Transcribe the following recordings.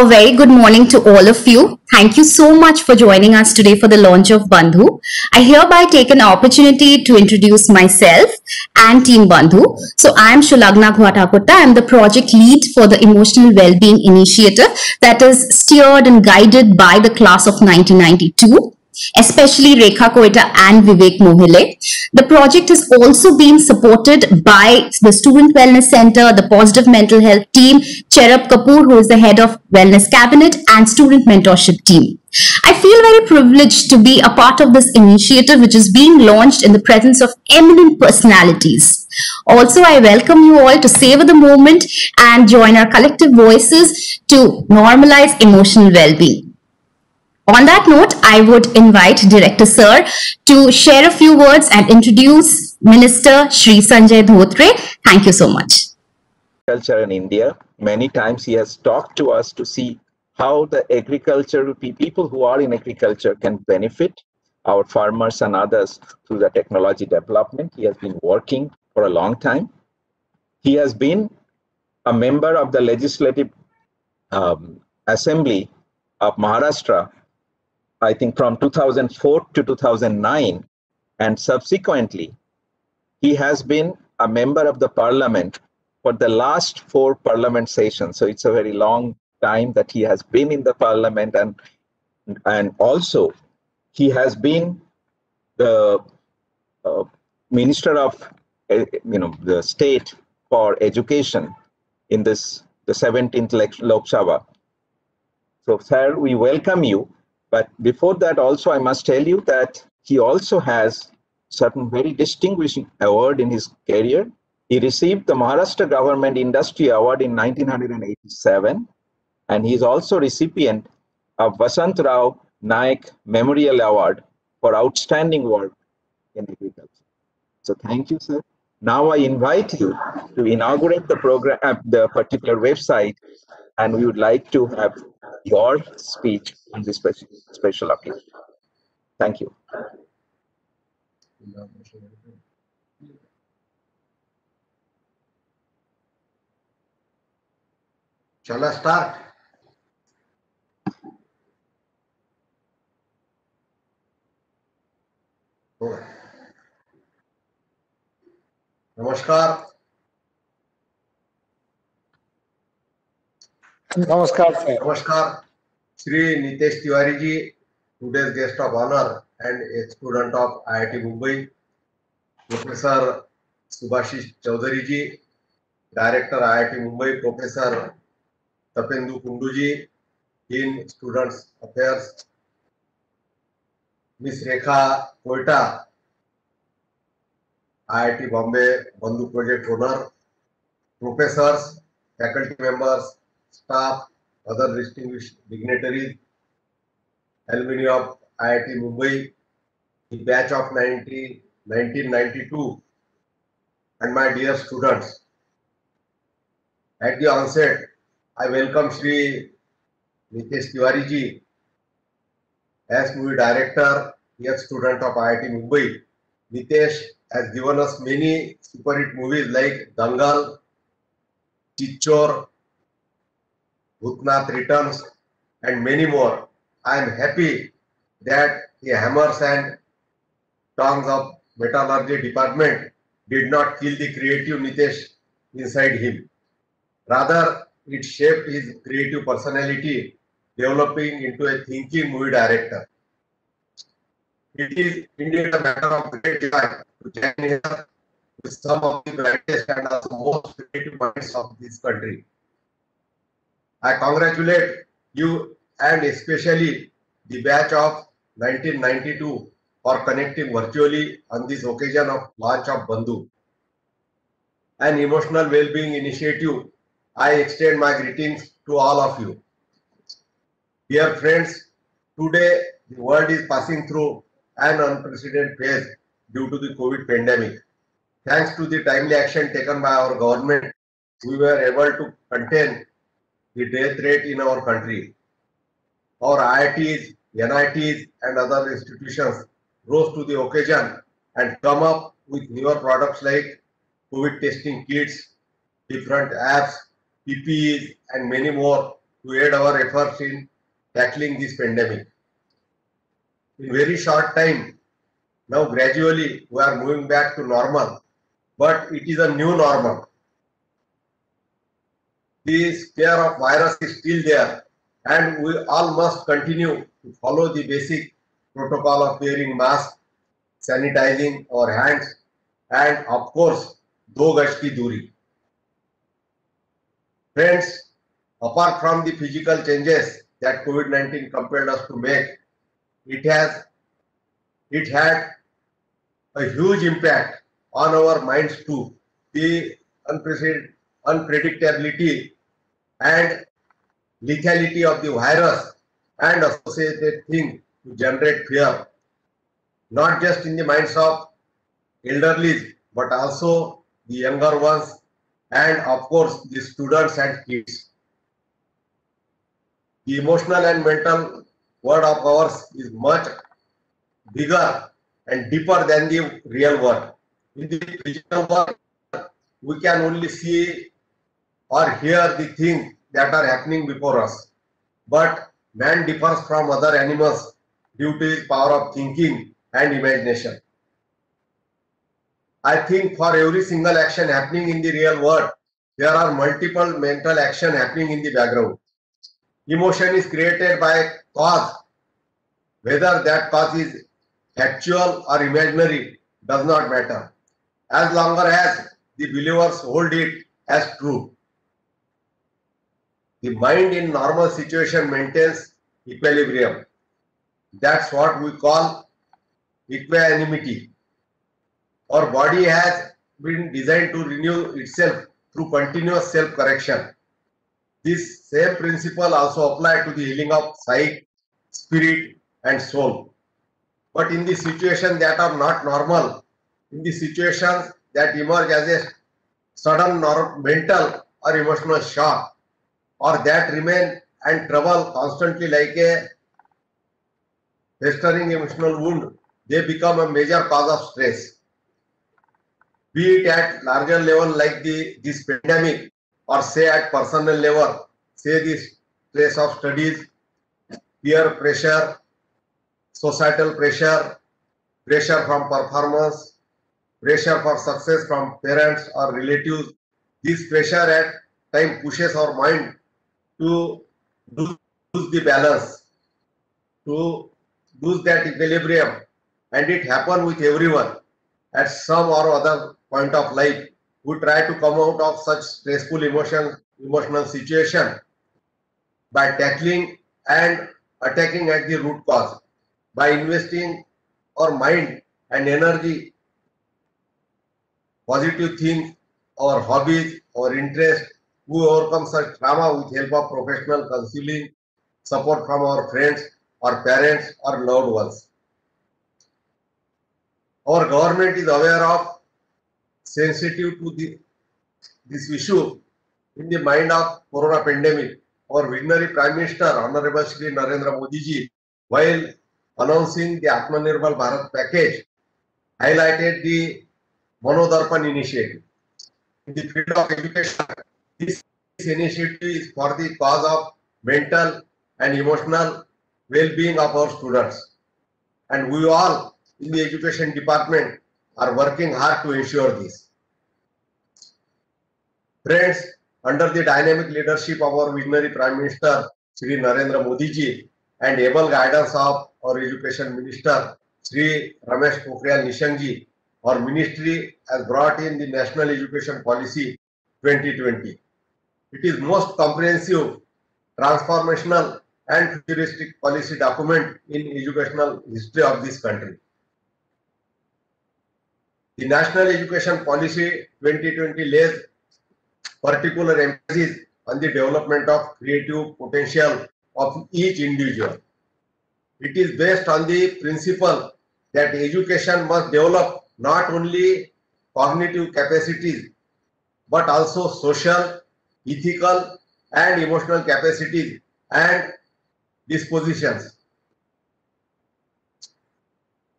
A very good morning to all of you. Thank you so much for joining us today for the launch of Bandhu. I hereby take an opportunity to introduce myself and Team Bandhu. So I am Shulagna Ghwatakurta. I am the project lead for the Emotional Wellbeing Initiative that is steered and guided by the class of 1992, especially Rekha Koita and Vivek Mohile. The project has also been supported by the Student Wellness Center, the Positive Mental Health team, Cherub Kapoor, who is the head of Wellness Cabinet, and Student Mentorship team. I feel very privileged to be a part of this initiative, which is being launched in the presence of eminent personalities. Also, I welcome you all to savor the moment and join our collective voices to normalize emotional well-being. On that note, I would invite Director Sir to share a few words and introduce Minister Shri Sanjay Dhotre. Thank you so much. Culture in India. Many times he has talked to us to see how the agricultural people who are in agriculture can benefit our farmers and others through the technology development. He has been working for a long time. He has been a member of the Legislative Assembly of Maharashtra, I think from 2004 to 2009, and subsequently, he has been a member of the parliament for the last 4 parliament sessions. So it's a very long time that he has been in the parliament, and also he has been the minister of the state for education in the 17th Lok Sabha. So, sir, we welcome you. But before that, also, I must tell you that he also has certain very distinguishing award in his career. He received the Maharashtra Government Industry Award in 1987, and he is also recipient of Vasant Rao Naik Memorial Award for outstanding work in agriculture. So thank you, sir. Now I invite you to inaugurate the program, the particular website, and we would like to have your speech on this special occasion. Thank you. Shall I start? Namaskar. Namaskar, sir. Namaskar. Shri Nitesh Tiwari ji, today's guest of honor and a student of IIT Mumbai. Professor Subhashish Chaudhary ji, Director IIT Mumbai. Professor Tapendu Kundu ji, Dean Students Affairs. Miss Rekha Koita, IIT Bombay Bandhu Project Owner. Professors, faculty members, staff, other distinguished dignitaries, alumni of IIT Mumbai, the batch of 1992, and my dear students. At the onset, I welcome Shri Nitesh Tiwari ji as movie director, yet student of IIT Mumbai. Nitesh has given us many super hit movies like Dangal, Chichor, Bhutnath Returns, and many more. I am happy that the hammers and tongs of metallurgy department did not kill the creative Nitesh inside him. Rather, it shaped his creative personality, developing into a thinking movie director. It is indeed a matter of great joy to join here with some of the brightest and the most creative minds of this country. I congratulate you and especially the batch of 1992 for connecting virtually on this occasion of launch of Bandhu. An emotional well-being initiative. I extend my greetings to all of you. Dear friends, today the world is passing through an unprecedented phase due to the COVID pandemic. Thanks to the timely action taken by our government, we were able to contain the death rate in our country. Our IITs, NITs, and other institutions rose to the occasion and come up with newer products like COVID testing kits, different apps, PPEs, and many more to aid our efforts in tackling this pandemic. In very short time, now gradually we are moving back to normal, but it is a new normal. The scare of virus is still there, and we all must continue to follow the basic protocol of wearing mask, sanitizing our hands, and of course, do gaj ki duri. Friends, apart from the physical changes that COVID-19 compelled us to make, it had a huge impact on our minds too. The unpredictability and lethality of the virus and associated things to generate fear, not just in the minds of elderly, but also the younger ones, and of course the students and kids. The emotional and mental world of ours is much bigger and deeper than the real world. In the physical world, we can only see or hear the things that are happening before us. But man differs from other animals due to his power of thinking and imagination. I think for every single action happening in the real world, there are multiple mental action happening in the background. Emotion is created by cause. Whether that cause is actual or imaginary does not matter, as long as the believers hold it as true. The mind in normal situation maintains equilibrium. That's what we call equanimity. Our body has been designed to renew itself through continuous self-correction. This same principle also applies to the healing of psyche, spirit, and soul. But in the situations that are not normal, in the situations that emerge as a sudden mental or emotional shock, or that remain and trouble constantly like a festering emotional wound, they become a major cause of stress. Be it at larger level like this pandemic, or say at personal level, say the stress of studies, peer pressure, societal pressure, pressure from performance, pressure for success from parents or relatives. This pressure at times pushes our mind to lose the balance, to lose that equilibrium, and it happens with everyone at some or other point of life. We try to come out of such stressful emotional situation by tackling and attacking at the root cause, by investing our mind and energy, positive things, our hobbies, our interests. We overcome such trauma with help of professional counseling, support from our friends, our parents, or loved ones. Our government is aware of, sensitive to this issue in the mind of Corona pandemic. Our visionary Prime Minister, Honorable Shri Narendra Modi ji, while announcing the Atmanirbhar Bharat package, highlighted the Manodarpan initiative. In the field of education, this initiative is for the cause of mental and emotional well-being of our students. And we all in the education department are working hard to ensure this. Friends, under the dynamic leadership of our visionary Prime Minister, Shri Narendra Modi ji, and able guidance of our Education Minister, Shri Ramesh Pokhriyal Nishank ji, our ministry has brought in the National Education Policy 2020. It is most comprehensive, transformational, and futuristic policy document in educational history of this country. The National Education Policy 2020 lays particular emphasis on the development of creative potential of each individual. It is based on the principle that education must develop not only cognitive capacities but also social, ethical, and emotional capacities and dispositions.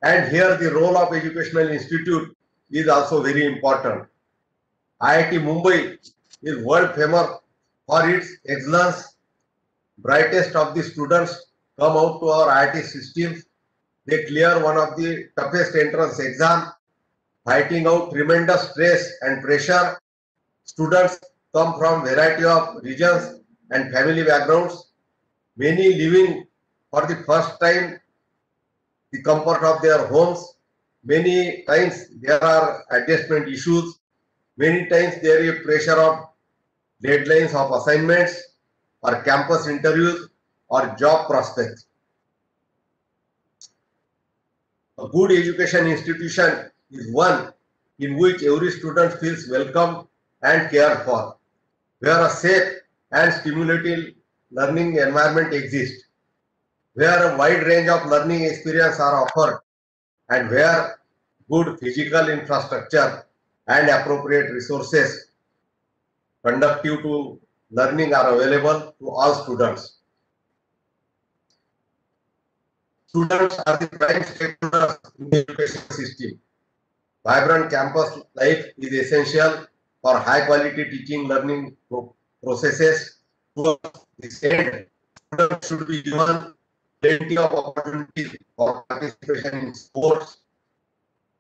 And here the role of educational institute is also very important. IIT Mumbai is world famous for its excellence brightest of the students come out to our IIT systems. They clear one of the toughest entrance exam, fighting out tremendous stress and pressure. Students come from variety of regions and family backgrounds, many living for the first time the comfort of their homes. Many times there are adjustment issues. Many times there is pressure of deadlines of assignments or campus interviews or job prospects. A good education institution is one in which every student feels welcome and cared for, where a safe and stimulating learning environment exists, where a wide range of learning experiences are offered, and where good physical infrastructure and appropriate resources conducive to learning are available to all students. Students are the prime stakeholders in the education system. Vibrant campus life is essential for high quality teaching learning processes. To this end, students should be given plenty of opportunities for participation in sports,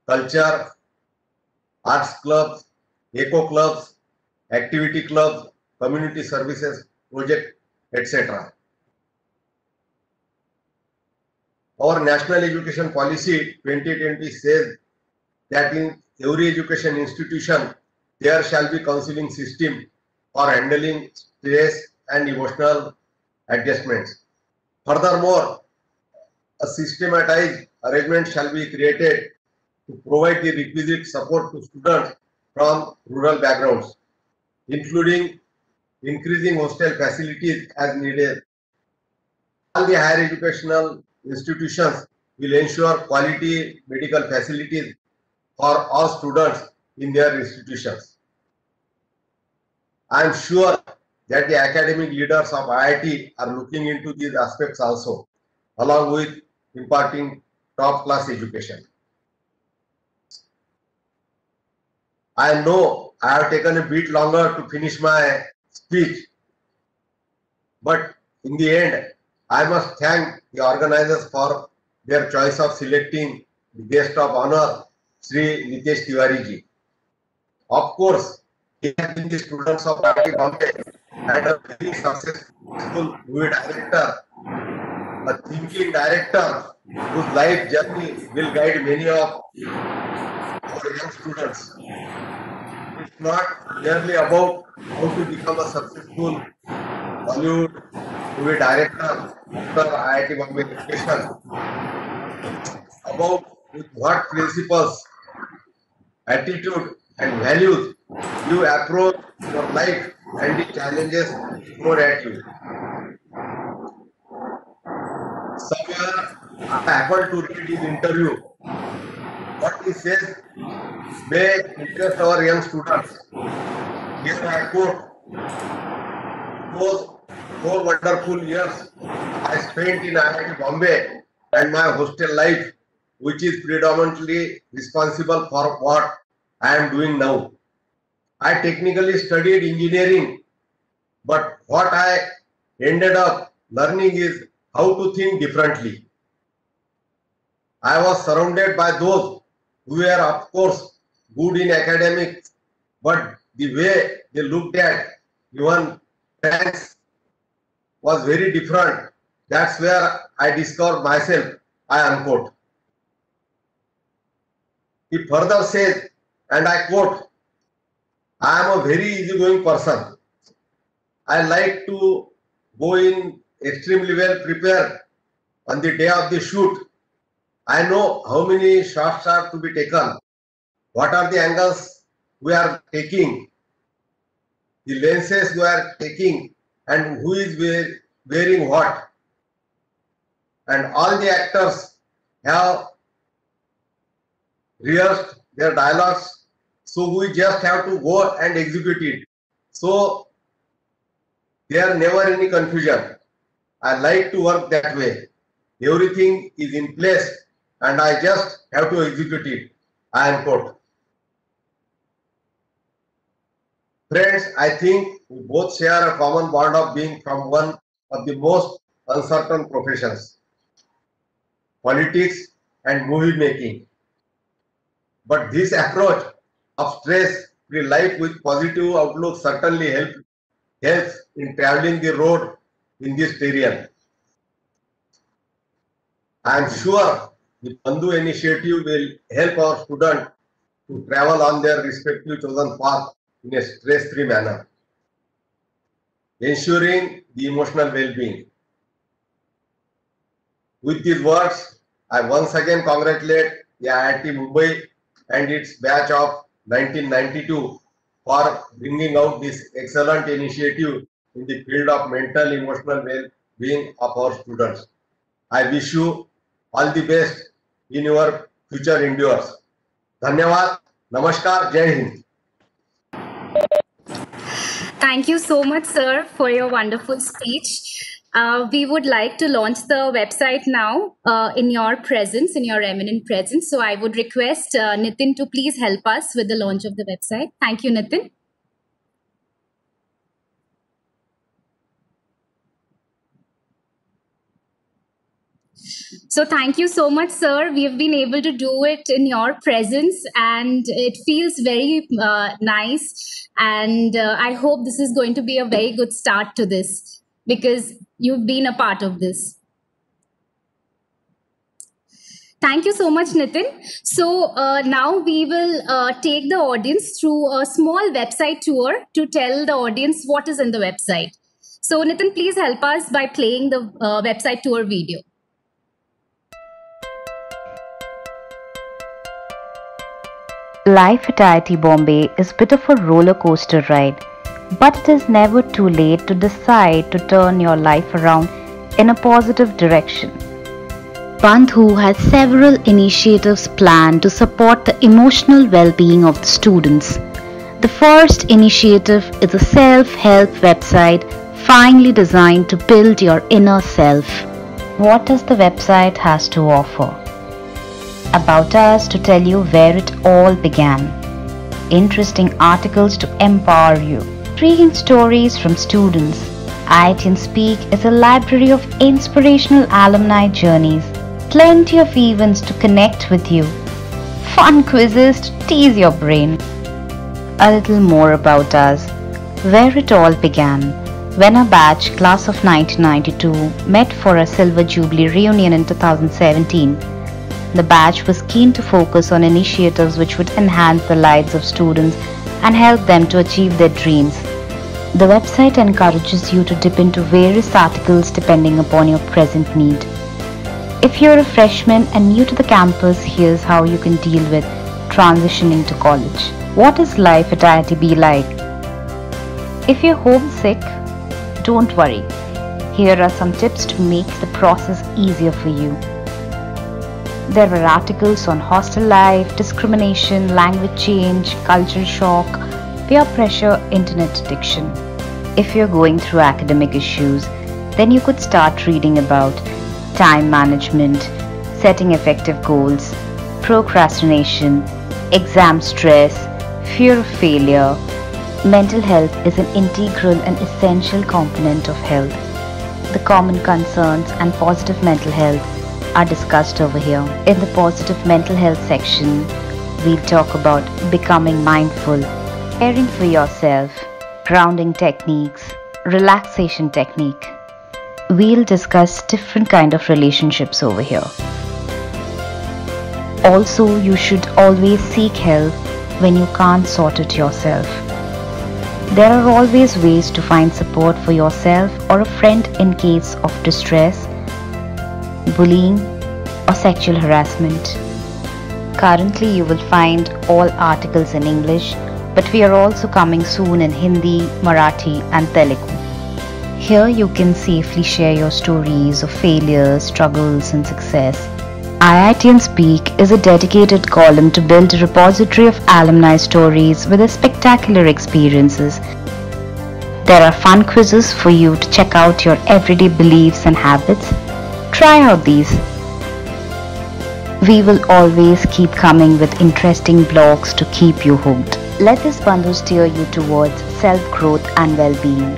culture, arts clubs, eco clubs, activity clubs, community services project, etc. Our National Education Policy 2020 says that in every education institution there shall be counseling system for handling stress and emotional adjustments. Furthermore, a systematized arrangement shall be created to provide the requisite support to students from rural backgrounds, including increasing hostel facilities as needed. All the higher educational institutions will ensure quality medical facilities for all students in their institutions. I am sure that the academic leaders of IIT are looking into these aspects also, along with imparting top-class education. I know I have taken a bit longer to finish my speech, but in the end, I must thank the organizers for their choice of selecting the guest of honor, Sri Nitesh Tiwari ji. Of course, he has been the students of IIT Bombay and a very successful movie director, a thinking director whose life journey will guide many of our young students. It's not merely about how to become a successful Bollywood movie director after IIT Bombay education. It's about with what principles, attitude and values you approach your life and the challenges thrown at you. Somewhere I happened to read his interview. What he says may interest our young students. Here I quote, those 4 wonderful years I spent in IIT Bombay and my hostel life, which is predominantly responsible for what I am doing now. I technically studied engineering, but what I ended up learning is how to think differently. I was surrounded by those who were, of course, good in academics, but the way they looked at even ranks was very different. That's where I discovered myself, I unquote. He further says, and I quote, I am a very easygoing person. I like to go in extremely well prepared on the day of the shoot. I know how many shots are to be taken, what are the angles we are taking, the lenses we are taking, and who is wearing what. And all the actors have rehearsed their dialogues, so we just have to go and execute it. So there never any confusion. I like to work that way. Everything is in place and I just have to execute it. I unquote. Friends, I think we both share a common bond of being from one of the most uncertain professions, politics and movie making. But this approach of stress-free life with positive outlook certainly helps in traveling the road in this terrain. I am sure the Bandhu initiative will help our students to travel on their respective chosen path in a stress-free manner, ensuring the emotional well-being. With these words, I once again congratulate the IIT Mumbai and its batch of 1992 for bringing out this excellent initiative in the field of mental emotional well-being of our students. I wish you all the best in your future endeavors. Dhanyawad, Namaskar, Jai Hind. Thank you so much, sir, for your wonderful speech. We would like to launch the website now in your presence, in your eminent presence. So I would request Nitin to please help us with the launch of the website. Thank you, Nitin. So thank you so much, sir. We have been able to do it in your presence and it feels very nice. And I hope this is going to be a very good start to this because you've been a part of this. Thank you so much, Nitin. So now we will take the audience through a small website tour to tell the audience what is in the website. So Nitin, please help us by playing the website tour video. Life at IIT Bombay is a bit of a roller coaster ride, but it is never too late to decide to turn your life around in a positive direction. Bandhu has several initiatives planned to support the emotional well-being of the students. The first initiative is a self-help website finely designed to build your inner self. What does the website has to offer? About us to tell you where it all began. Interesting articles to empower you. Intriguing stories from students. IIT Speak is a library of inspirational alumni journeys. Plenty of events to connect with you. Fun quizzes to tease your brain. A little more about us. Where it all began. When our batch, class of 1992, met for a Silver Jubilee reunion in 2017, the batch was keen to focus on initiatives which would enhance the lives of students and help them to achieve their dreams. The website encourages you to dip into various articles depending upon your present need. If you're a freshman and new to the campus, here's how you can deal with transitioning to college. What is life at IITB like? If you're homesick, don't worry. Here are some tips to make the process easier for you. There were articles on hostel life, discrimination, language change, cultural shock, peer pressure, internet addiction. If you're going through academic issues, then you could start reading about time management, setting effective goals, procrastination, exam stress, fear of failure. Mental health is an integral and essential component of health. The common concerns and positive mental health are discussed over here. In the positive mental health section, we'll talk about becoming mindful, caring for yourself, grounding techniques, relaxation technique. We'll discuss different kind of relationships over here. Also, you should always seek help when you can't sort it yourself. There are always ways to find support for yourself or a friend in case of distress, bullying, or sexual harassment. Currently, you will find all articles in English, but we are also coming soon in Hindi, Marathi, and Telugu. Here you can safely share your stories of failures, struggles, and success. IIT Speak is a dedicated column to build a repository of alumni stories with spectacular experiences. There are fun quizzes for you to check out your everyday beliefs and habits. Try out these. We will always keep coming with interesting blogs to keep you hooked. Let this Bandhu steer you towards self-growth and well-being.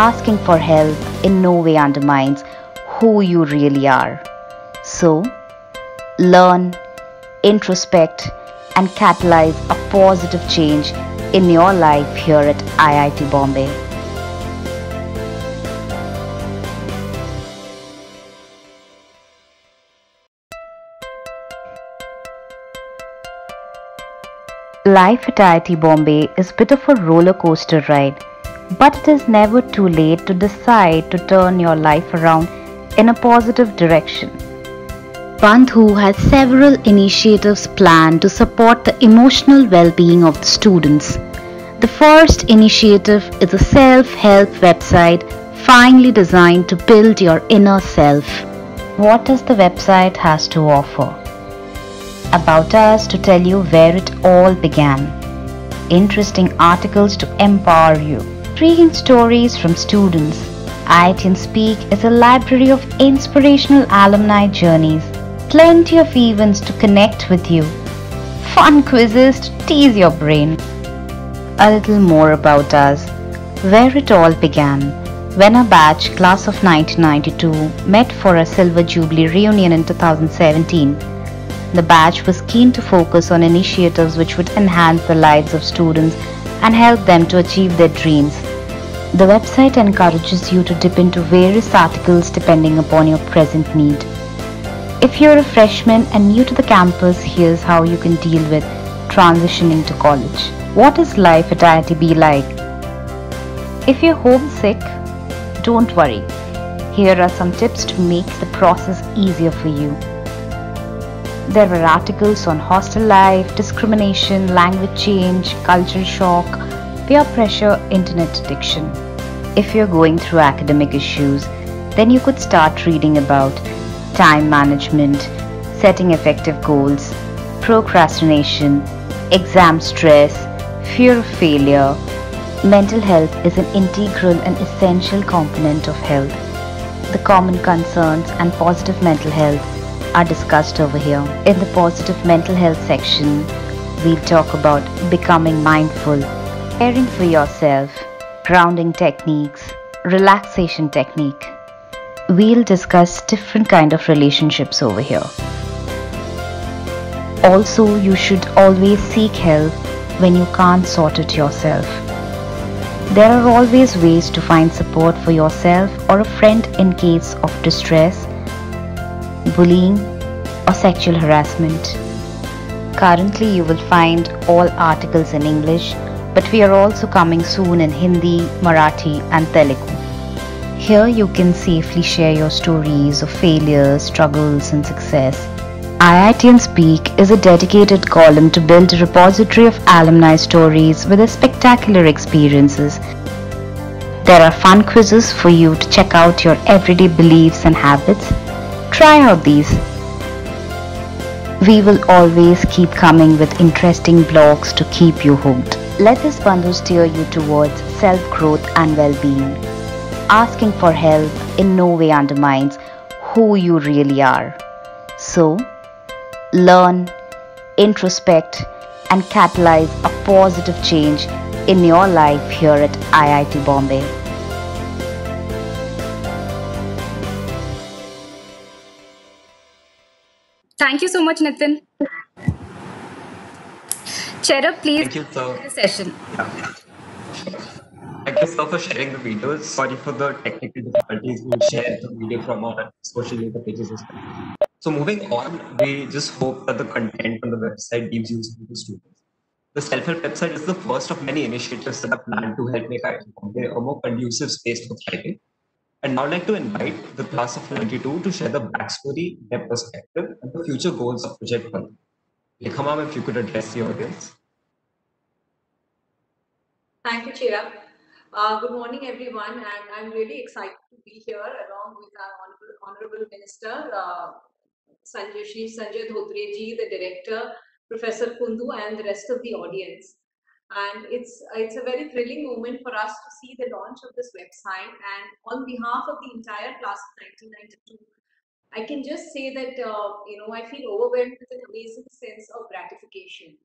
Asking for help in no way undermines who you really are. So, learn, introspect, and catalyze a positive change in your life here at IIT Bombay. Life at IIT Bombay is a bit of a roller coaster ride, but it is never too late to decide to turn your life around in a positive direction. Bandhu has several initiatives planned to support the emotional well-being of the students. The first initiative is a self-help website finely designed to build your inner self. What does the website has to offer? About us to tell you where it all began. Interesting articles to empower you. Intriguing stories from students. IITian Speak is a library of inspirational alumni journeys. Plenty of events to connect with you. Fun quizzes to tease your brain. A little more about us. Where it all began. When our batch, class of 1992, met for a Silver Jubilee reunion in 2017, the batch was keen to focus on initiatives which would enhance the lives of students and help them to achieve their dreams. The website encourages you to dip into various articles depending upon your present need. If you're a freshman and new to the campus, here's how you can deal with transitioning to college. What is life at IIT like? If you're homesick, don't worry. Here are some tips to make the process easier for you. There were articles on hostel life, discrimination, language change, cultural shock, peer pressure, internet addiction. If you're going through academic issues, then you could start reading about time management, setting effective goals, procrastination, exam stress, fear of failure. Mental health is an integral and essential component of health. The common concerns and positive mental health are discussed over here. In the positive mental health section, we'll talk about becoming mindful, caring for yourself, grounding techniques, relaxation technique. We'll discuss different kind of relationships over here. Also, you should always seek help when you can't sort it yourself. There are always ways to find support for yourself or a friend in case of distress, bullying, or sexual harassment. Currently, you will find all articles in English, but we are also coming soon in Hindi, Marathi, and Telugu. Here you can safely share your stories of failures, struggles, and success. IITian Speak is a dedicated column to build a repository of alumni stories with their spectacular experiences. There are fun quizzes for you to check out your everyday beliefs and habits. Try out these. We will always keep coming with interesting blogs to keep you hooked. Let this Bandhu steer you towards self-growth and well-being. Asking for help in no way undermines who you really are. So, learn, introspect, and catalyze a positive change in your life here at IIT Bombay. Thank you so much, Nitin. Cherup, please Thank you, sir. the session. Thank you, sir, for sharing the videos. Sorry for the technical difficulties. We'll share the video from our social media pages as well. So moving on, we just hope that the content on the website gives useful to students. The self-help website is the first of many initiatives that are planned to help make IIT Bombay a more conducive space for thriving. I'd now like to invite the class of 92 to share the backstory, their perspective, and the future goals of Project One. Lekha ma'am, if you could address the audience. Thank you, Chira. Good morning, everyone, and I'm really excited to be here along with our Honorable Minister, Sanjay Dhotre ji, the Director, Professor Kundu, and the rest of the audience. And it's a very thrilling moment for us to see the launch of this website. And on behalf of the entire class of 1992, I can just say that I feel overwhelmed with an amazing sense of gratification.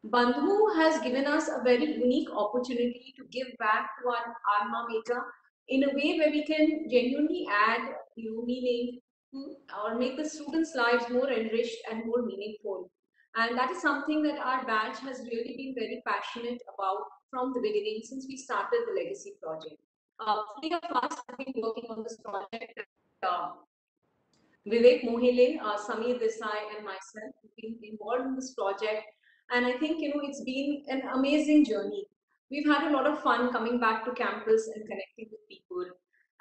Bandhu has given us a very unique opportunity to give back to our alma mater in a way where we can genuinely add meaning to, or make the students' lives more enriched and more meaningful. And that is something that our batch has really been very passionate about from the beginning since we started the Legacy project. Three of us have been working on this project. Vivek Mohile, Samir Desai, and myself have been involved in this project. And I think, it's been an amazing journey. We've had a lot of fun coming back to campus and connecting with people.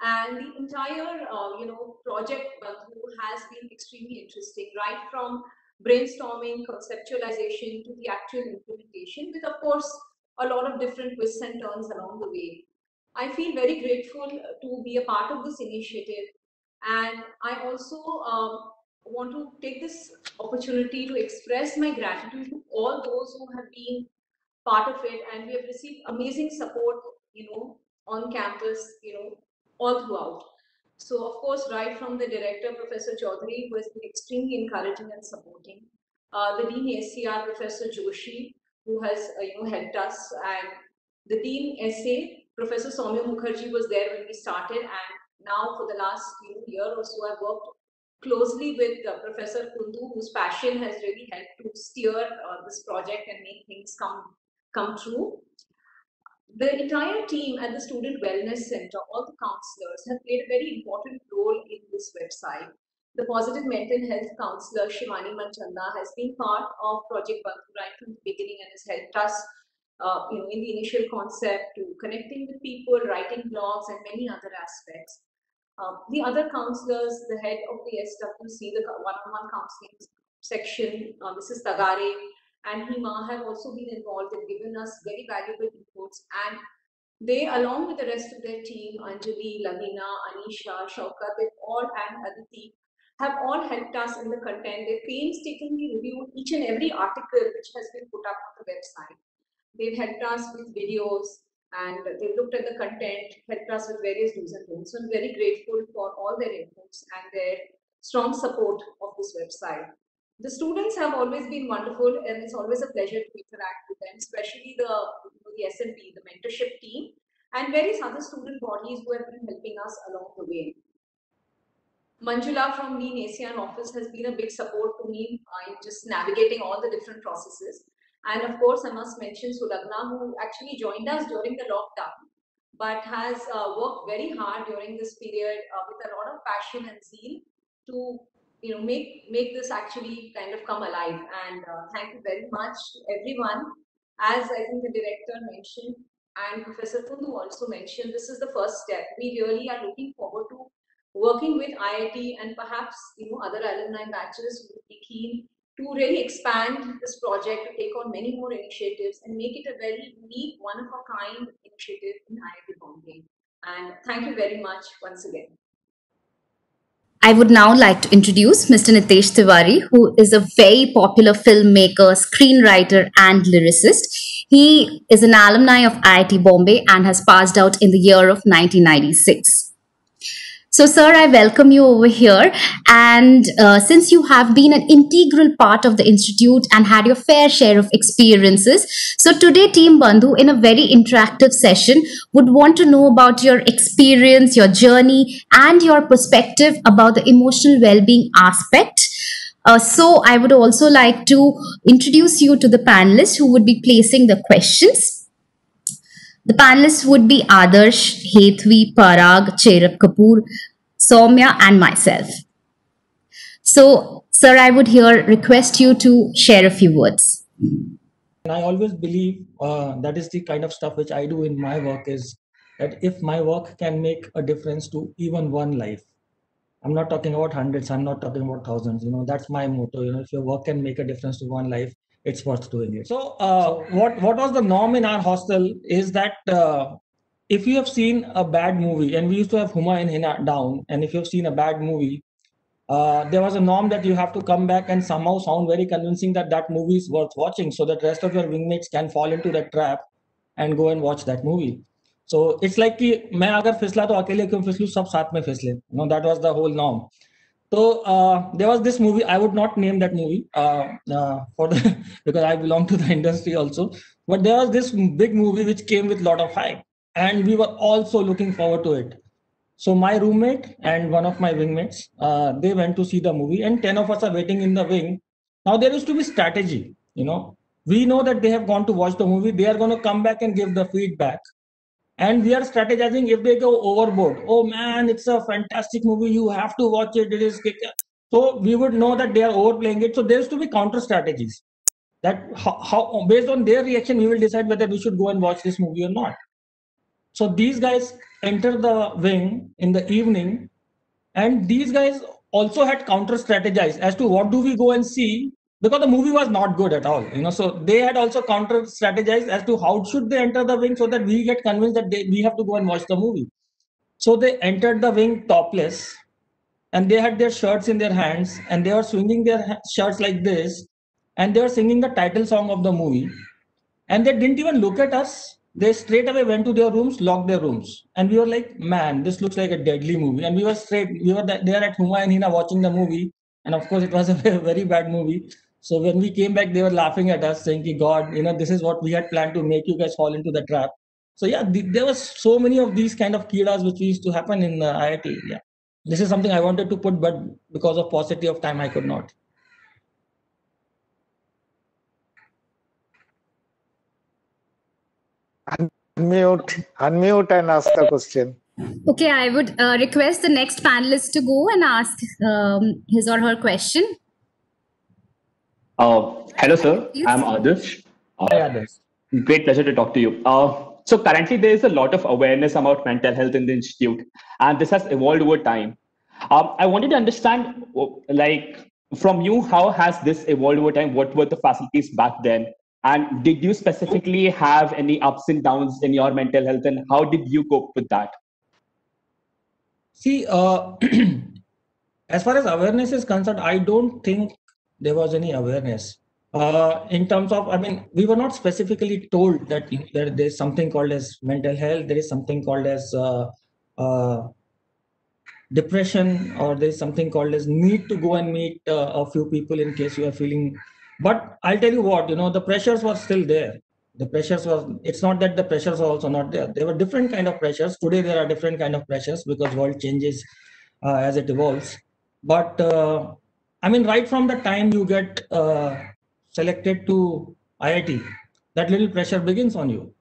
And the entire, project Bandhu has been extremely interesting, right from brainstorming, conceptualization to the actual implementation, with, of course, a lot of different twists and turns along the way. I feel very grateful to be a part of this initiative. And I also want to take this opportunity to express my gratitude to all those who have been part of it. And we have received amazing support, on campus, all throughout. So, of course, right from the director, Professor Chaudhary, who has been extremely encouraging and supporting, the Dean SCR, Professor Joshi, who has, helped us, and the Dean SA, Professor Soumya Mukherjee, was there when we started, and now for the last year or so, I've worked closely with Professor Kundu, whose passion has really helped to steer this project and make things come true. The entire team at the Student Wellness Center, all the counselors, have played a very important role in this website. The positive mental health counselor Shivani Manchanda has been part of Project Bandhu right from the beginning and has helped us, in the initial concept to connecting with people, writing blogs, and many other aspects. The other counselors, the head of the SWC, the one-on-one counseling section, Mrs. Tagare and Hima, have also been involved and given us very valuable inputs. And they, along with the rest of their team, Anjali, Lavina, Anisha, Shaukat, and Aditi, have all helped us in the content. They painstakingly reviewed each and every article which has been put up on the website. They've helped us with videos, and they've looked at the content, helped us with various do's and don'ts. So I'm very grateful for all their inputs and their strong support of this website. The students have always been wonderful, and it's always a pleasure to interact with them, especially the SMP, the mentorship team, and various other student bodies who have been helping us along the way. Manjula from Dean ASEAN office has been a big support to me in just navigating all the different processes. And of course, I must mention Sulagna, who actually joined us during the lockdown, but has worked very hard during this period with a lot of passion and zeal to make this actually kind of come alive. And thank you very much to everyone. As I think the director mentioned and Professor Kundu also mentioned, this is the first step. We really are looking forward to working with IIT and perhaps other alumni batches who would be keen to really expand this project, to take on many more initiatives and make it a very unique, one-of-a-kind initiative in IIT Bombay. And thank you very much once again. I would now like to introduce Mr. Nitesh Tiwari, who is a very popular filmmaker, screenwriter, and lyricist. He is an alumni of IIT Bombay and has passed out in the year of 1996. So, sir, I welcome you over here. And since you have been an integral part of the institute and had your fair share of experiences, so today, Team Bandhu, in a very interactive session, would want to know about your experience, your journey, and your perspective about the emotional well-being aspect. So, I would also like to introduce you to the panelists who would be placing the questions. The panelists would be Adarsh, Hetvi, Parag, Cherab Kapoor, Soumya, and myself. So, sir, I would here request you to share a few words. And I always believe that is the kind of stuff which I do in my work, is that if my work can make a difference to even one life, I'm not talking about hundreds, I'm not talking about thousands, that's my motto. If your work can make a difference to one life, it's worth doing it. So what was the norm in our hostel is that if you have seen a bad movie, and we used to have Huma and Hina down, and if you've seen a bad movie, there was a norm that you have to come back and somehow sound very convincing that that movie is worth watching, so that rest of your wingmates can fall into that trap and go and watch that movie. So it's like कि मैं अगर फिसला तो अकेले क्यों फिसलूं, सब साथ में फिसले. That was the whole norm. So there was this movie. I would not name that movie because I belong to the industry also. But there was this big movie which came with a lot of hype. and we were also looking forward to it. So my roommate and one of my wingmates, they went to see the movie, and 10 of us are waiting in the wing. Now there used to be strategy, we know that they have gone to watch the movie, they are going to come back and give the feedback, and we are strategizing if they go overboard. Oh man, it's a fantastic movie, you have to watch it, it is. So we would know that they are overplaying it. So there used to be counter strategies, that how based on their reaction we will decide whether we should go and watch this movie or not. So these guys enter the wing in the evening, and these guys also had counter strategized as to what do we go and see, because the movie was not good at all. So they had also counter strategized as to how should they enter the wing so that we get convinced that we have to go and watch the movie. So they entered the wing topless, and they had their shirts in their hands, and they were swinging their shirts like this, and they were singing the title song of the movie, and they didn't even look at us. They straight away went to their rooms, locked their rooms, and we were like, man, this looks like a deadly movie. And we were there at Humayun Hina watching the movie, and of course it was a very bad movie. So when we came back, they were laughing at us, saying, God, this is what we had planned to make you guys fall into the trap. So yeah, there was so many of these kind of kidas which used to happen in IIT. Yeah, this is something I wanted to put, but because of paucity of time, I could not. Unmute and ask the question. Okay, I would request the next panelist to go and ask his or her question. Hello, sir. Please. I'm Adarsh. Hi, Adarsh. Great pleasure to talk to you. So currently there is a lot of awareness about mental health in the institute, and this has evolved over time. I wanted to understand, like, from you, how has this evolved over time? What were the facilities back then? And did you specifically have any ups and downs in your mental health, and how did you cope with that? See, as far as awareness is concerned, I don't think there was any awareness. In terms of, we were not specifically told that there's something called as mental health, there is something called as depression, or there's something called as need to go and meet a few people in case you are feeling. But I'll tell you what, the pressures were still there. The pressures was, it's not that the pressures are also not there. There were different kind of pressures. Today there are different kind of pressures because world changes as it evolves. But right from the time you get selected to IIT, that little pressure begins on you.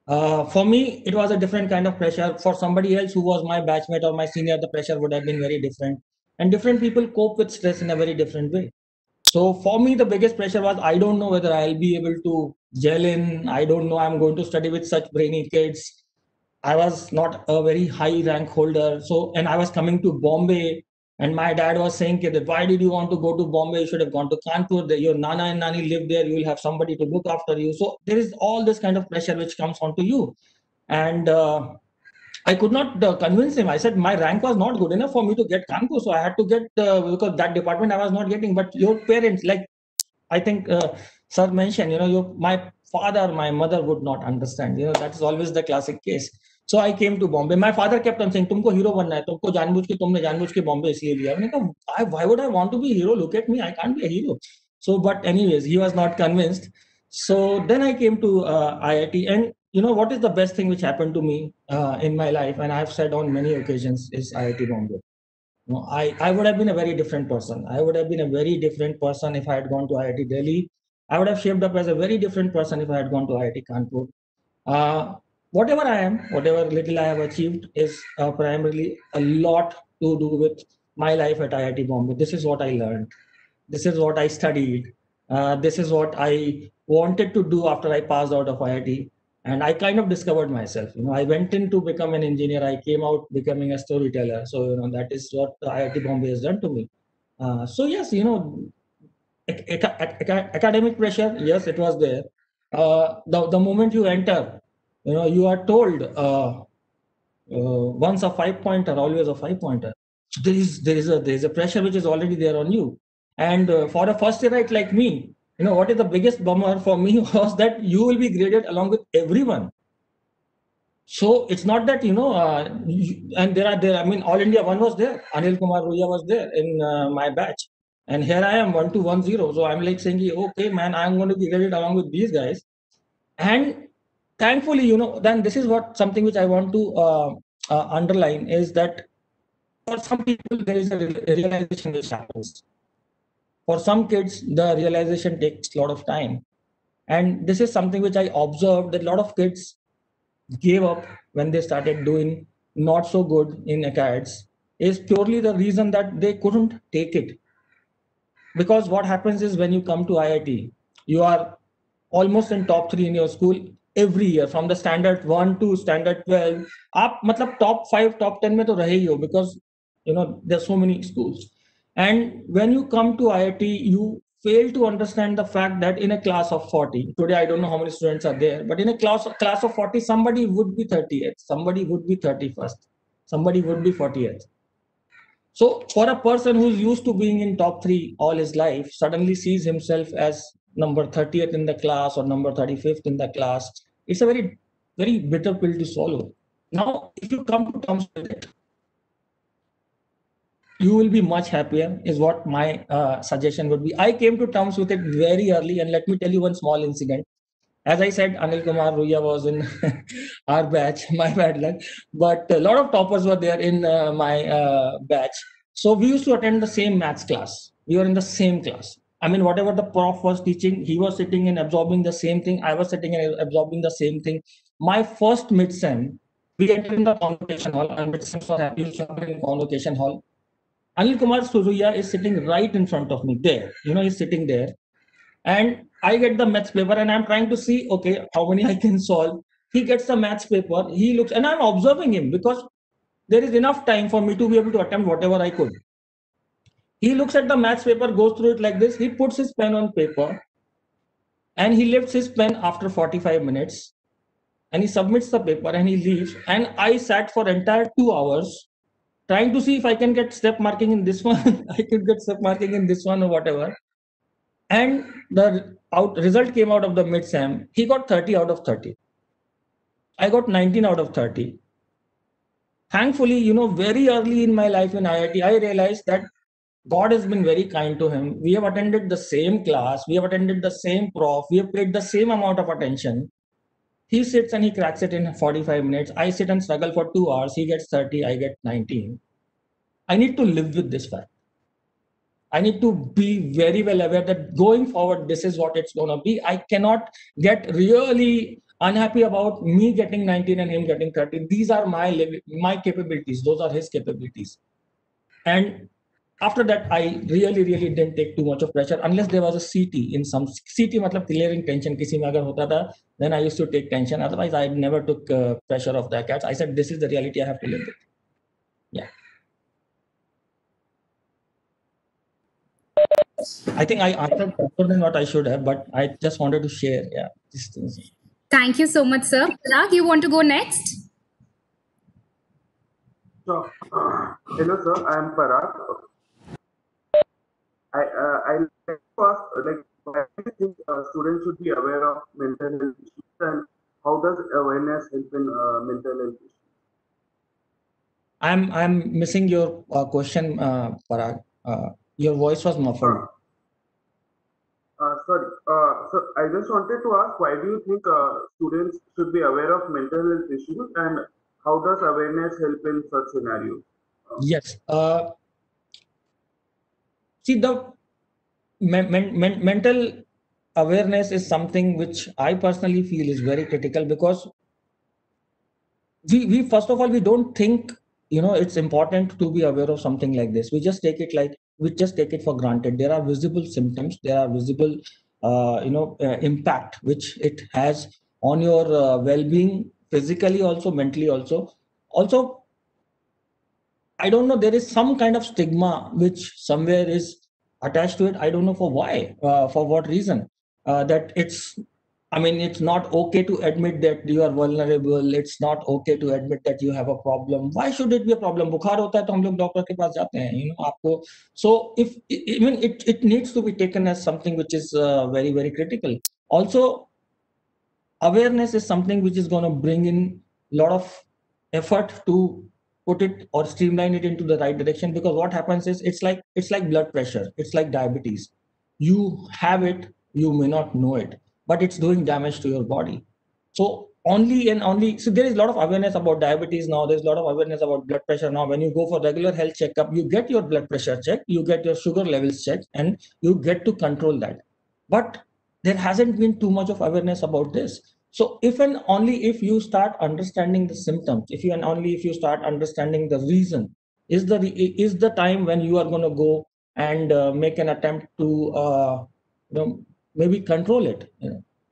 For me, it was a different kind of pressure. For somebody else who was my batchmate or my senior, the pressure would have been very different. And different people cope with stress in a very different way. So for me, the biggest pressure was, I don't know whether I'll be able to gel in. I don't know I'm going to study with such brainy kids. I was not a very high rank holder. So, and I was coming to Bombay, and my dad was saying, why did you want to go to Bombay? You should have gone to Kanpur. Your Nana and Nani live there. You will have somebody to look after you. So there is all this kind of pressure which comes onto you. And I could not convince him. I said my rank was not good enough for me to get Kanpur. So I had to get, because that department I was not getting. But your parents, like I think sir mentioned, my father, my mother would not understand. That is always the classic case. So I came to Bombay. My father kept on saying, "Tumko hero banna hai. Tumko तुमने जानबूझ के Bombay इसलिए लिया." मैंने कहा, why would I want to be a hero? Look at me, I can't be a hero. So, but anyways, he was not convinced. So then I came to IIT, and what is the best thing which happened to me in my life, and I have said on many occasions, is IIT Bombay. I would have been a very different person. I would have been a very different person if I had gone to IIT Delhi. I would have shaped up as a very different person if I had gone to IIT Kanpur. Whatever I am, whatever little I have achieved is primarily a lot to do with my life at IIT Bombay. This is what I learned. This is what I studied. This is what I wanted to do after I passed out of IIT. And I kind of discovered myself. I went in to become an engineer. I came out becoming a storyteller. So, that is what IIT Bombay has done to me. So yes, academic pressure, yes, it was there. The moment you enter, you are told once a 5-pointer, always a 5-pointer. So there is a pressure which is already there on you. And for a first yearite like me, what is the biggest bummer for me was that you will be graded along with everyone. So it's not that, and there, All India 1 was there. Anil Kumar Ruya was there in my batch. And here I am, 1210. So I'm like saying, okay, man, I'm going to be graded along with these guys. And thankfully, then this is what something which I want to underline is that for some people there is a realization which happens. For some kids, the realization takes a lot of time, and this is something which I observed that a lot of kids gave up when they started doing not so good in acads is purely the reason that they couldn't take it. Because what happens is when you come to IIT, you are almost in top 3 in your school every year from the standard 1 to standard 12. आप मतलब top 5 top 10 में तो रहे ही हो because there's so many schools. And when you come to IIT, you fail to understand the fact that in a class of 40, today I don't know how many students are there, but in a class of 40, somebody would be 30th, somebody would be 31st, somebody would be 40th. So for a person who's used to being in top 3 all his life, suddenly sees himself as number 30th in the class or number 35th in the class, it's a very, very bitter pill to swallow. Now, if you come to terms with it, you will be much happier is what my suggestion would be. I came to terms with it very early, and let me tell you one small incident. As I said, Anil Kumar Ruya was in our batch, my bad luck, but a lot of toppers were there in my batch. So we used to attend the same maths class. We were in the same class. I mean, whatever the prof was teaching, he was sitting and absorbing the same thing. I was sitting and absorbing the same thing. My first mid-sem, we entered in the convocation hall, and mid-sem was happy in convocation hall. Anil Kumar Surya is sitting right in front of me there. He's sitting there. And I get the maths paper and I'm trying to see, okay, how many I can solve. He gets the maths paper. He looks, and I'm observing him because there is enough time for me to be able to attempt whatever I could. He looks at the maths paper, goes through it like this. He puts his pen on paper and he lifts his pen after 45 minutes and he submits the paper and he leaves. And I sat for entire 2 hours trying to see if I can get step marking in this one. I could get step marking in this one or whatever. And the result came out of the mid-sem. He got 30 out of 30. I got 19 out of 30. Thankfully, very early in my life in IIT, I realized that God has been very kind to him. We have attended the same class. We have attended the same prof. We have paid the same amount of attention. He sits and he cracks it in 45 minutes. I sit and struggle for 2 hours. He gets 30. I get 19. I need to live with this fact. I need to be very well aware that going forward, this is what it's going to be. I cannot get really unhappy about me getting 19 and him getting 30. These are my capabilities. Those are his capabilities. And after that, I really didn't take too much of pressure unless there was a CT in some CT, matlab clearing tension. Kisi mein agar hota tha, then I used to take tension. Otherwise, I never took pressure of the cats. I said, this is the reality I have to live with. Yeah. I think I answered better than what I should have, but I just wanted to share. Yeah, these things. Thank you so much, sir. Parag, you want to go next? So, hello, sir. I am Parag. I like to ask, why do you think students should be aware of mental health issues, and how does awareness help in mental health issues? I'm missing your question, Parag. Your voice was muffled. Sorry. So I just wanted to ask, why do you think students should be aware of mental health issues, and how does awareness help in such scenarios? Yes. See, the mental awareness is something which I personally feel is very critical, because we first of all, we don't think it's important to be aware of something like this. We just take it for granted. There are visible symptoms, there are visible impact which it has on your well-being, physically also, mentally also. I don't know, there is some kind of stigma which somewhere is attached to it. I don't know for why, for what reason, that it's not okay to admit that you are vulnerable. It's not okay to admit that you have a problem. Why should it be a problem? Bukhar hota hai to hum log doctor ke paas jate hain, aapko. So if it needs to be taken as something which is very, very critical. Also, awareness is something which is going to bring in a lot of effort to put it or streamline it into the right direction, because what happens is it's like blood pressure, it's like diabetes. You have it, you may not know it, but it's doing damage to your body. So only and only, so there is a lot of awareness about diabetes now. There's a lot of awareness about blood pressure now. When you go for regular health checkup, you get your blood pressure checked, you get your sugar levels checked, and you get to control that. But there hasn't been too much of awareness about this. So if and only if you start understanding the symptoms, if you and only if you start understanding the reason, is the time when you are going to go and make an attempt to maybe control it.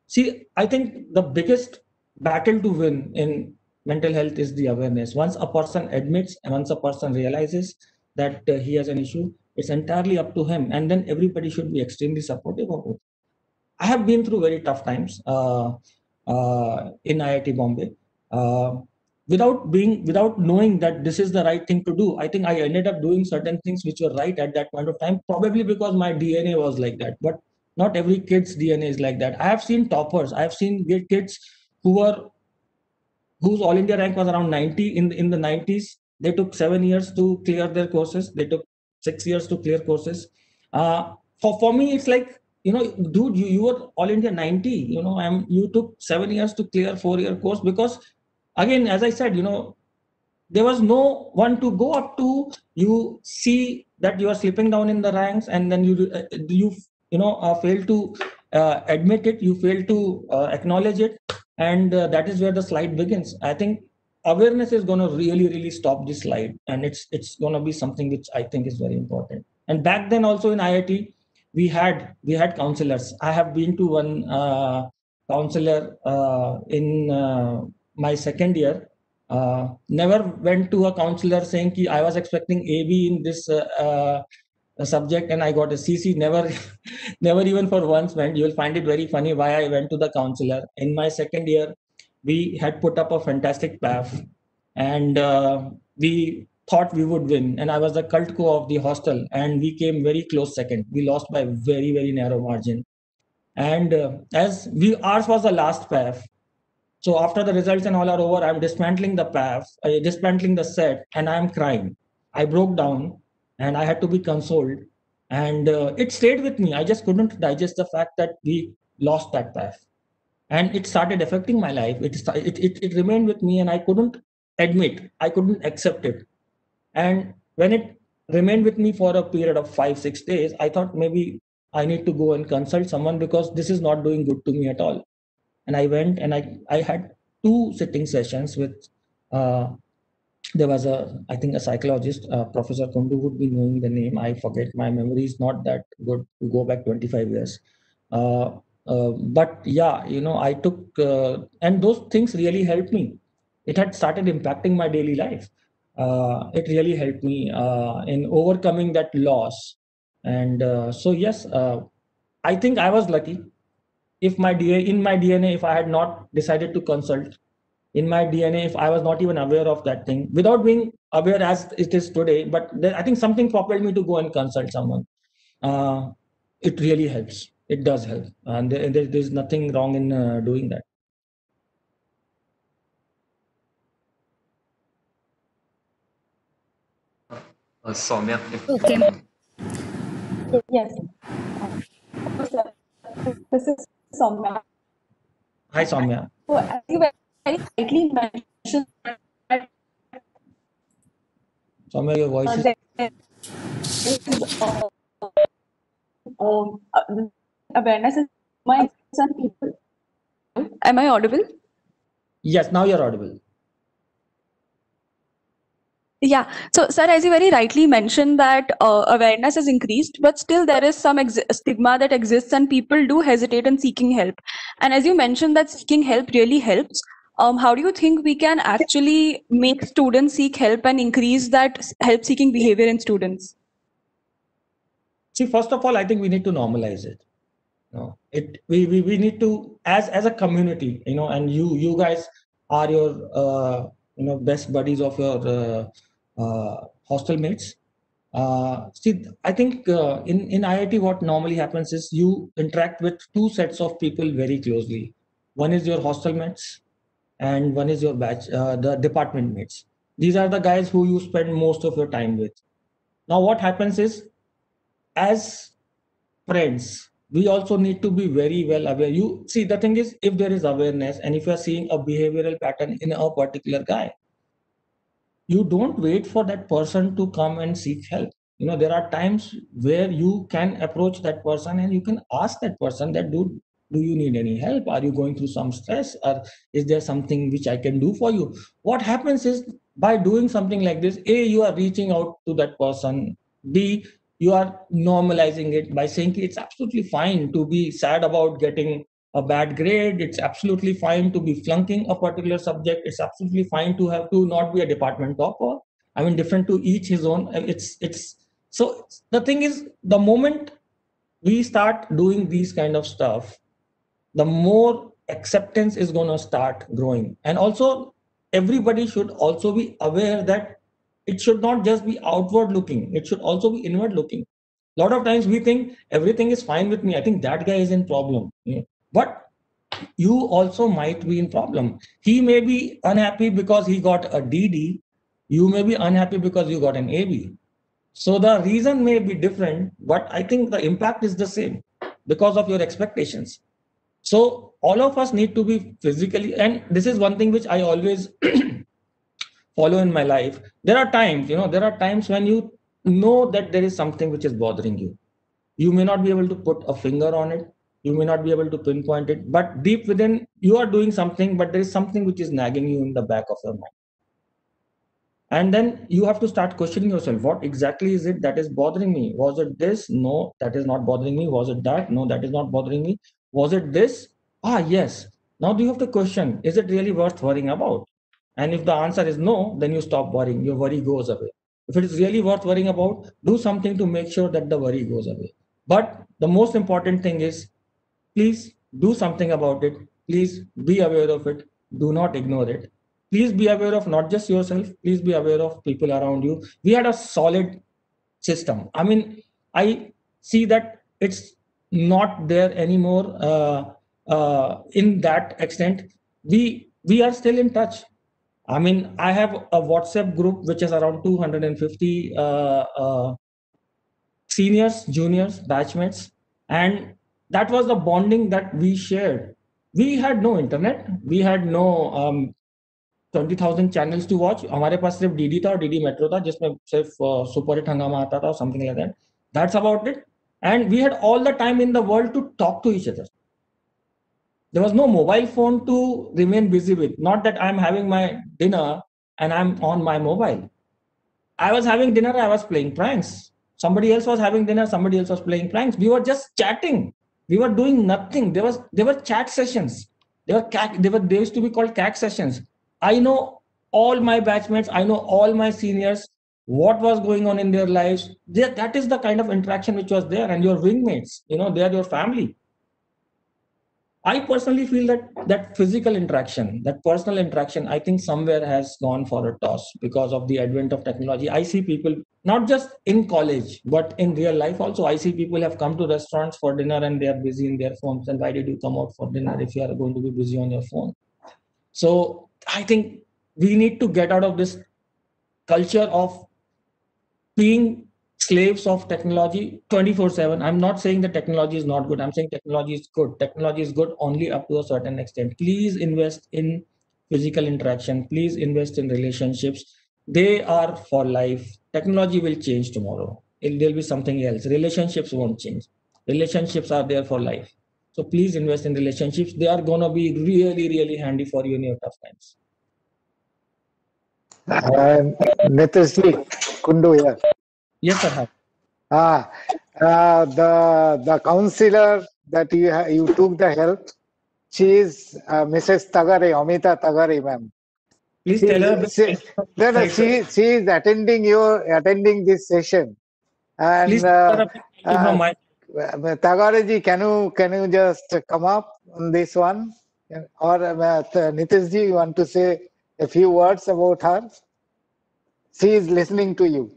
See, I think the biggest battle to win in mental health is the awareness. Once a person admits and once a person realizes that he has an issue, it's entirely up to him, and then everybody should be extremely supportive of it. I have been through very tough times in IIT Bombay. Without knowing that this is the right thing to do, I think I ended up doing certain things which were right at that point of time, probably because my DNA was like that. But not every kid's DNA is like that. I have seen toppers. I have seen kids whose All India rank was around 90 in the 90s. They took 7 years to clear their courses. They took 6 years to clear courses. For me, it's like, dude, you were All India 90. You took 7 years to clear 4-year course because, again, as I said, there was no one to go up to. You see that you are slipping down in the ranks, and then you fail to admit it. You fail to acknowledge it, and that is where the slide begins. I think awareness is going to really stop this slide, and it's going to be something which I think is very important. And back then also in IIT, we had counselors. I have been to one counselor in my second year. Never went to a counselor saying ki I was expecting AB in this subject and I got a CC. Never never even for once went. You will find it very funny why I went to the counselor. In my second year, we had put up a fantastic PAF, and we thought we would win. And I was the cult co of the hostel, and we came very close second. We lost by very narrow margin. And as ours was the last PAF. So after the results and all are over, I'm dismantling the PAF, dismantling the set, and I'm crying. I broke down, and I had to be consoled. And it stayed with me. I just couldn't digest the fact that we lost that PAF. And it started affecting my life. It remained with me, and I couldn't admit, I couldn't accept it. And when it remained with me for a period of 5-6 days, I thought maybe I need to go and consult someone because this is not doing good to me at all. And I went and I had 2 sitting sessions with, there was I think a psychologist, Professor Kundu would be knowing the name. I forget, my memory is not that good to go back 25 years. But yeah, I took, and those things really helped me. It had started impacting my daily life. It really helped me in overcoming that loss. And so, yes, I think I was lucky. If in my DNA, if I had not decided to consult, in my DNA, if I was not even aware of that thing, without being aware as it is today, but I think something propelled me to go and consult someone. It really helps. It does help. And there's nothing wrong in doing that. Soumya. Okay. Yes. This is Soumya. Hi, Soumya. So, as you very rightly mentioned, Soumya, your voice is... awareness is my some people. Am I audible? Yes, now you're audible. Yeah. So, sir, as you very rightly mentioned that awareness has increased, but still there is some stigma that exists and people do hesitate in seeking help. And as you mentioned that seeking help really helps, how do you think we can actually make students seek help and increase that help-seeking behavior in students? See, first of all, I think we need to normalize it. We need to, as a community, and you guys are your best buddies of your hostel mates. See, I think in IIT, what normally happens is you interact with 2 sets of people very closely. One is your hostel mates, and one is your batch, the department mates. These are the guys who you spend most of your time with. Now, what happens is, as friends, we also need to be very well aware. You see, the thing is, if there is awareness and if you are seeing a behavioral pattern in a particular guy, you don't wait for that person to come and seek help. There are times where you can approach that person and you can ask that person that, do you need any help? Are you going through some stress, or is there something which I can do for you? What happens is, by doing something like this, A, you are reaching out to that person. B, you are normalizing it by saying it's absolutely fine to be sad about getting a bad grade. It's absolutely fine to be flunking a particular subject. It's absolutely fine to have to not be a department topper. I mean, different to each his own. It's so the thing is, the moment we start doing these kind of stuff, the more acceptance is going to start growing. And also, everybody should also be aware that it should not just be outward looking, it should also be inward looking. A lot of times we think everything is fine with me, I think that guy is in problem. But you also might be in problem. He may be unhappy because he got a DD. You may be unhappy because you got an AB. So the reason may be different, but I think the impact is the same because of your expectations. So all of us need to be physically, and this is one thing which I always follow in my life. There are times when you know that there is something which is bothering you. You may not be able to put a finger on it. You may not be able to pinpoint it, but deep within, you are doing something, but there is something which is nagging you in the back of your mind. And then you have to start questioning yourself. What exactly is it that is bothering me? Was it this? No, that is not bothering me. Was it that? No, that is not bothering me. Was it this? Yes. Now do you have to question, is it really worth worrying about? And if the answer is no, then you stop worrying. Your worry goes away. If it is really worth worrying about, do something to make sure that the worry goes away. But the most important thing is, please do something about it. Please be aware of it. Do not ignore it. Please be aware of not just yourself. Please be aware of people around you. We had a solid system. I mean, I see that it's not there anymore in that extent. We are still in touch. I mean, I have a WhatsApp group which is around 250 seniors, juniors, batchmates, and that was the bonding that we shared. We had no internet. We had no 20,000 channels to watch. हमारे पास सिर्फ DD था और DD metro था जिसमें सिर्फ super hit Hungama आता था, something like that. That's about it. And we had all the time in the world to talk to each other. There was no mobile phone to remain busy with. Not that I'm having my dinner and I'm on my mobile. I was having dinner, I was playing pranks. Somebody else was having dinner, somebody else was playing pranks. We were just chatting. We were doing nothing. There were chat sessions. They used to be called CAC sessions. I know all my batchmates, I know all my seniors, what was going on in their lives. That is the kind of interaction which was there. And your wingmates, they are your family. I personally feel that physical interaction, that personal interaction, I think somewhere has gone for a toss because of the advent of technology. I see people, not just in college, but in real life also, I see people have come to restaurants for dinner and they are busy in their phones. And why did you come out for dinner if you are going to be busy on your phone? So I think we need to get out of this culture of being slaves of technology 24/7. I'm not saying that technology is not good. I'm saying technology is good. Technology is good only up to a certain extent. Please invest in physical interaction. Please invest in relationships. They are for life. Technology will change tomorrow. There'll be something else. Relationships won't change. Relationships are there for life. So please invest in relationships. They are going to be really, really handy for you in your tough times. Nitishji, Kundu here. Yes, sir. The counselor that you took the help, she is Mrs. Tagare, Amita Tagare, ma'am. Please tell her. She is attending this session. And please Tagare ji, can you just come up on this one? Or Nitish ji, you want to say a few words about her? She is listening to you.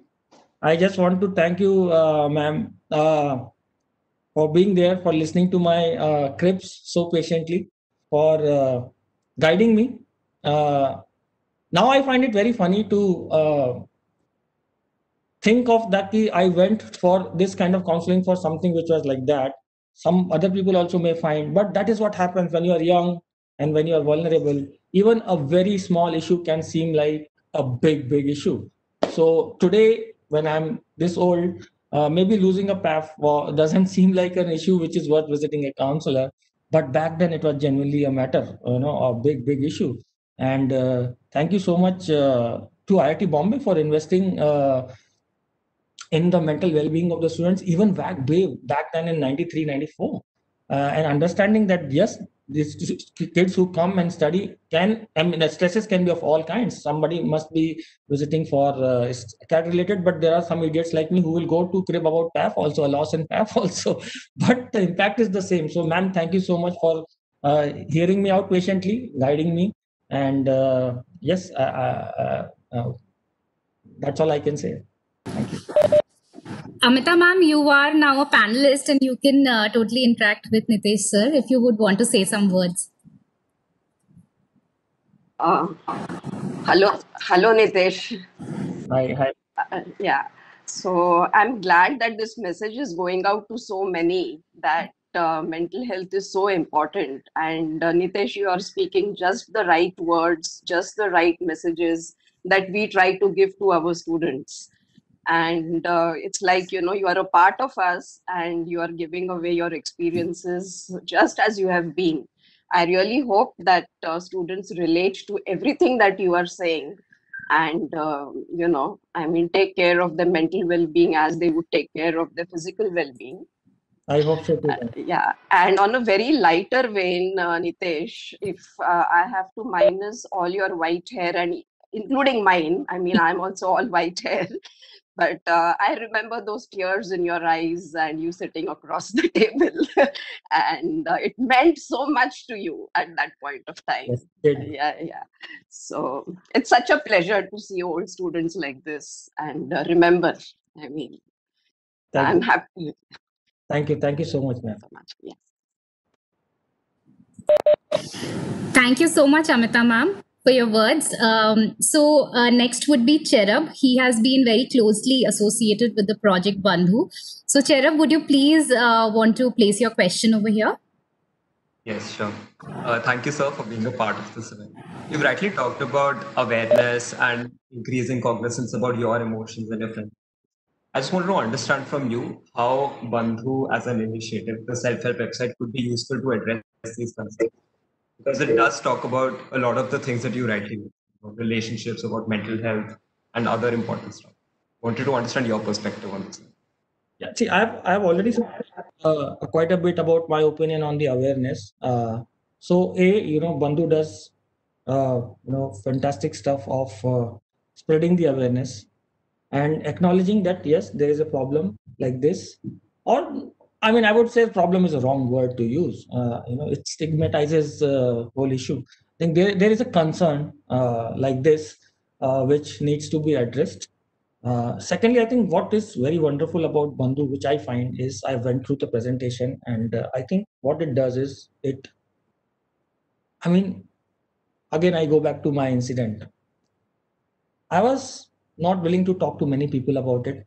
I just want to thank you, ma'am, for being there, for listening to my crips so patiently, for guiding me. Now I find it very funny to think of that I went for this kind of counseling for something which was like that. some other people also may find, but that is what happens when you are young and when you are vulnerable. Even a very small issue can seem like a big issue. So today, when I'm this old, maybe losing a PAF doesn't seem like an issue which is worth visiting a counselor. But back then, it was genuinely a matter, a big issue. And thank you so much to IIT Bombay for investing in the mental well-being of the students, even back then in 93, 94. And understanding that, yes, these kids who come and study the stresses can be of all kinds. Somebody must be visiting for cat related, but there are some idiots like me who will go to crib about PAF also, a loss in PAF also. But the impact is the same. So, ma'am, thank you so much for hearing me out patiently, guiding me. And yes, that's all I can say. Thank you. Amita ma'am, you are now a panelist and you can totally interact with Nitesh sir if you would want to say some words. Hello Nitesh. Hi. Yeah. So I'm glad that this message is going out to so many, that mental health is so important. And Nitesh, you are speaking just the right words, just the right messages that we try to give to our students. And it's like, you are a part of us and you are giving away your experiences just as you have been. I really hope that students relate to everything that you are saying, and take care of their mental well-being as they would take care of their physical well-being. I hope so too. Yeah, and on a very lighter vein, Nitesh, if I have to minus all your white hair, and including mine, I mean, I'm also all white hair, but I remember those tears in your eyes and you sitting across the table, and it meant so much to you at that point of time. Yes, yeah. So it's such a pleasure to see old students like this and remember. I mean, I'm happy. Thank you so much, ma'am. Yes. Thank you so much, Amita ma'am, for your words. So next would be Cherub. He has been very closely associated with the Project Bandhu. So Cherub, would you please want to place your question over here? Yes, sure. Thank you, sir, for being a part of this event. You've rightly talked about awareness and increasing cognizance about your emotions and your friends. I just wanted to understand from you how Bandhu as an initiative, the self-help website, could be useful to address these concerns. Because it does talk about a lot of the things that you write in, about relationships, about mental health, and other important stuff. Wanted to understand your perspective on this. Yeah, see, I've already said quite a bit about my opinion on the awareness. So, Bandhu does fantastic stuff of spreading the awareness and acknowledging that yes, there is a problem like this, or I mean, I would say problem is a wrong word to use. It stigmatizes the whole issue. I think there is a concern like this which needs to be addressed. Secondly, I think what is very wonderful about Bandhu, which I find is I went through the presentation, and I think what it does is again, I go back to my incident. I was not willing to talk to many people about it.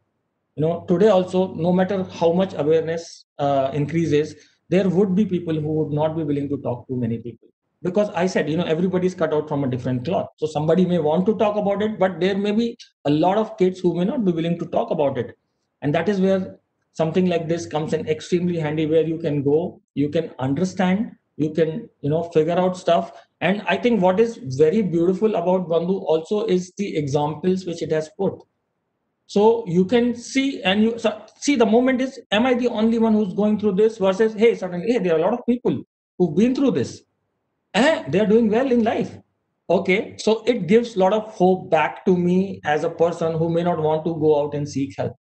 Today also, no matter how much awareness increases, there would be people who would not be willing to talk to many people. Because I said, everybody's cut out from a different cloth. So somebody may want to talk about it, but there may be a lot of kids who may not be willing to talk about it. And that is where something like this comes in extremely handy, where you can go, you can understand, you can, figure out stuff. And I think what is very beautiful about Bandhu also is the examples which it has put. So you can see, and you see the moment is, am I the only one who's going through this, versus, hey, suddenly, hey, there are a lot of people who've been through this and they're doing well in life. Okay, so it gives a lot of hope back to me as a person who may not want to go out and seek help.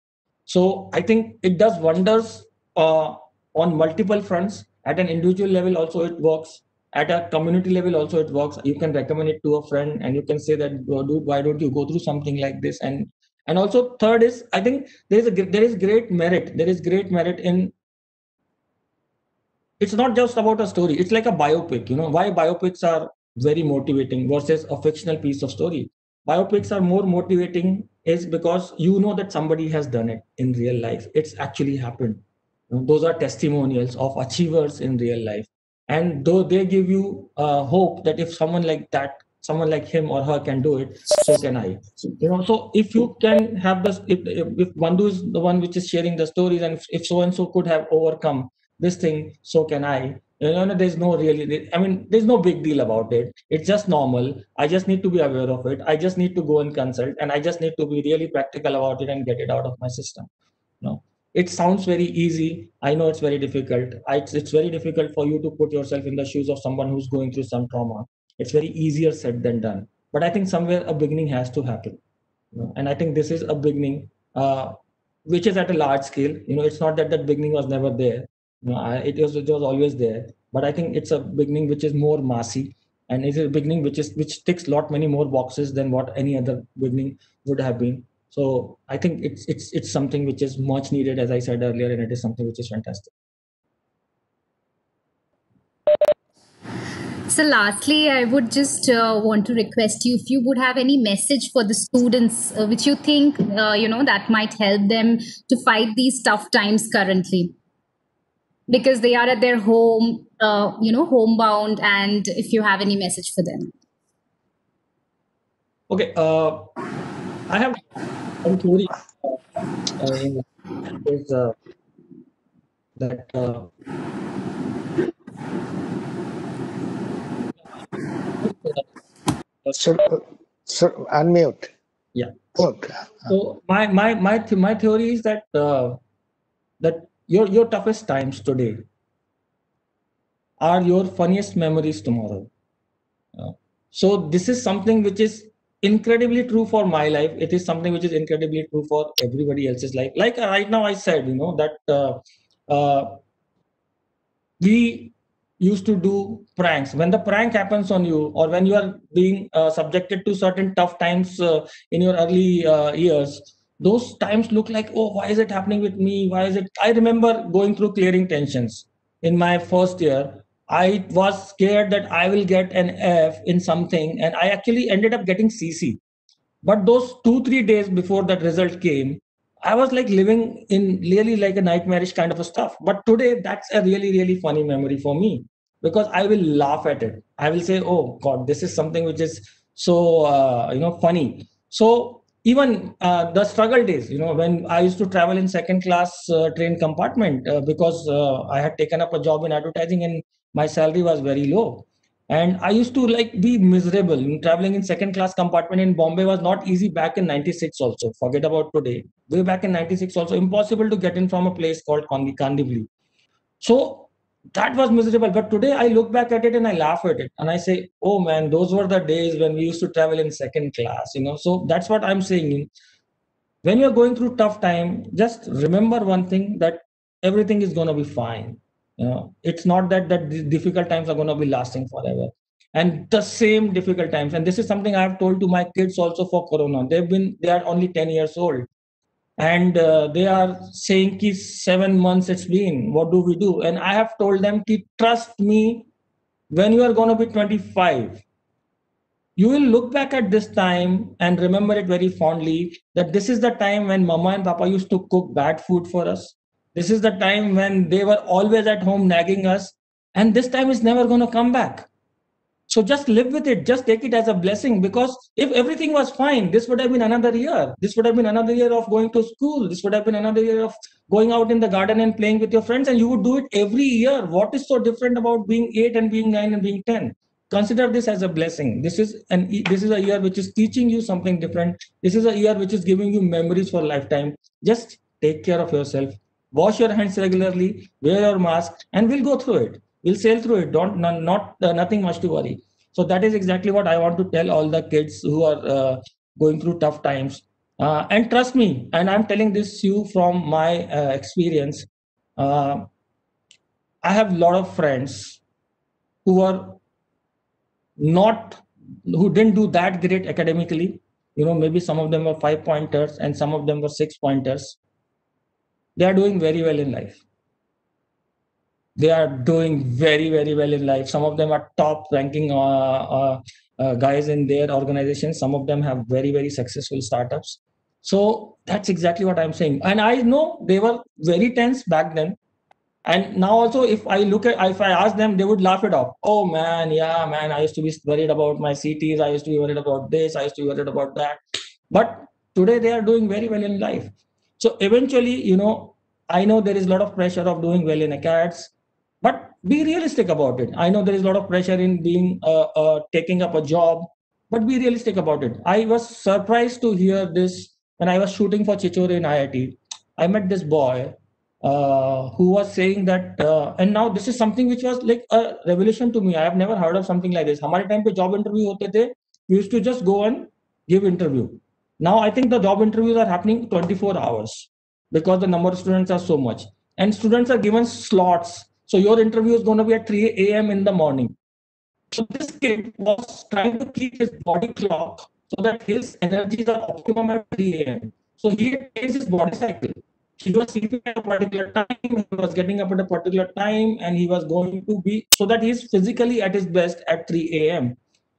So I think it does wonders on multiple fronts. At an individual level also it works. At a community level also it works. You can recommend it to a friend and you can say that, dude, why don't you go through something like this? And also third is, I think there is great merit. There is great merit in, it's not just about a story. It's like a biopic. Why biopics are very motivating versus a fictional piece of story. Biopics are more motivating is because you know that somebody has done it in real life. It's actually happened. Those are testimonials of achievers in real life. And though they give you hope that if someone like that, someone like him or her can do it, so can I. So if you can have this, if Bandhu is the one which is sharing the stories, and if so and so could have overcome this thing, so can I. There's no there's no big deal about it. It's just normal. I just need to be aware of it. I just need to go and consult, and I just need to be really practical about it and get it out of my system. It sounds very easy. I know it's very difficult. It's very difficult for you to put yourself in the shoes of someone who's going through some trauma. It's very easier said than done. But I think somewhere a beginning has to happen. And I think this is a beginning, which is at a large scale. It's not that beginning was never there. It was always there. But I think it's a beginning which is more massy, and it's a beginning which ticks many more boxes than what any other beginning would have been. So I think it's something which is much needed, as I said earlier, and it is something which is fantastic. So lastly, I would just want to request you if you would have any message for the students which you think, that might help them to fight these tough times currently. Because they are at their home, homebound, and if you have any message for them. Okay, I have one theory is that so unmute. Yeah. Okay. So my theory is that that your toughest times today are your funniest memories tomorrow. So this is something which is incredibly true for my life. It is something which is incredibly true for everybody else's life. Like right now, I said, that we used to do pranks. When the prank happens on you, or when you are being subjected to certain tough times in your early years, those times look like, oh, why is it happening with me? Why is it? I remember going through clearing tensions in my first year. I was scared that I will get an F in something, and I actually ended up getting CC. But those 2-3 days before that result came, I was like living in really like a nightmarish kind of a stuff. But today, that's a really, really funny memory for me, because I will laugh at it. I will say, oh God, this is something which is so, funny. So even the struggle days, when I used to travel in second class train compartment because I had taken up a job in advertising and my salary was very low. And I used to be miserable. Traveling in second class compartment in Bombay was not easy back in 96 also. Forget about today. Way back in 96 also, impossible to get in from a place called Kandivali. So that was miserable. But today I look back at it and I laugh at it. And I say, oh man, those were the days when we used to travel in second class, So that's what I'm saying. When you're going through tough time, just remember one thing, that everything is going to be fine. It's not that difficult times are going to be lasting forever. And the same difficult times, and this is something I have told to my kids also for Corona. They are only 10 years old, and they are saying, "Ki 7 months it's been. What do we do?" And I have told them, "Ki trust me, when you are going to be 25, you will look back at this time and remember it very fondly. That this is the time when Mama and Papa used to cook bad food for us. This is the time when they were always at home nagging us, and this time is never going to come back. So just live with it. Just take it as a blessing, because if everything was fine, this would have been another year. This would have been another year of going to school. This would have been another year of going out in the garden and playing with your friends, and you would do it every year. What is so different about being 8 and being 9 and being 10? Consider this as a blessing. This is a year which is teaching you something different. This is a year which is giving you memories for a lifetime. Just take care of yourself. Wash your hands regularly, wear your mask, and we'll go through it. We'll sail through it. Nothing much to worry. So that is exactly what I want to tell all the kids who are going through tough times. And trust me, and I'm telling this to you from my experience. I have a lot of friends who didn't do that great academically. Maybe some of them were 5-pointers and some of them were 6-pointers. They are doing very well in life. They are doing very, very well in life. Some of them are top ranking guys in their organization. Some of them have very, very successful startups. So that's exactly what I'm saying. And I know they were very tense back then. And now also, if I ask them, they would laugh it off. Oh man, yeah, man, I used to be worried about my CTs. I used to be worried about this. I used to be worried about that. But today they are doing very well in life. So eventually, I know there is a lot of pressure of doing well in ACADS, but be realistic about it. I know there is a lot of pressure in taking up a job, but be realistic about it. I was surprised to hear this when I was shooting for Chichore in IIT. I met this boy who was saying that, and now this is something which was like a revelation to me. I have never heard of something like this. हमारे time पे job interview होते थे. We used to just go and give interview. Now I think the job interviews are happening 24 hours because the number of students are so much, and students are given slots. So your interview is going to be at 3 a.m. in the morning. So this kid was trying to keep his body clock so that his energies are optimum at 3 a.m. So he had changed his body cycle. He was sleeping at a particular time, he was getting up at a particular time, and he was going to be so that he's physically at his best at 3 a.m.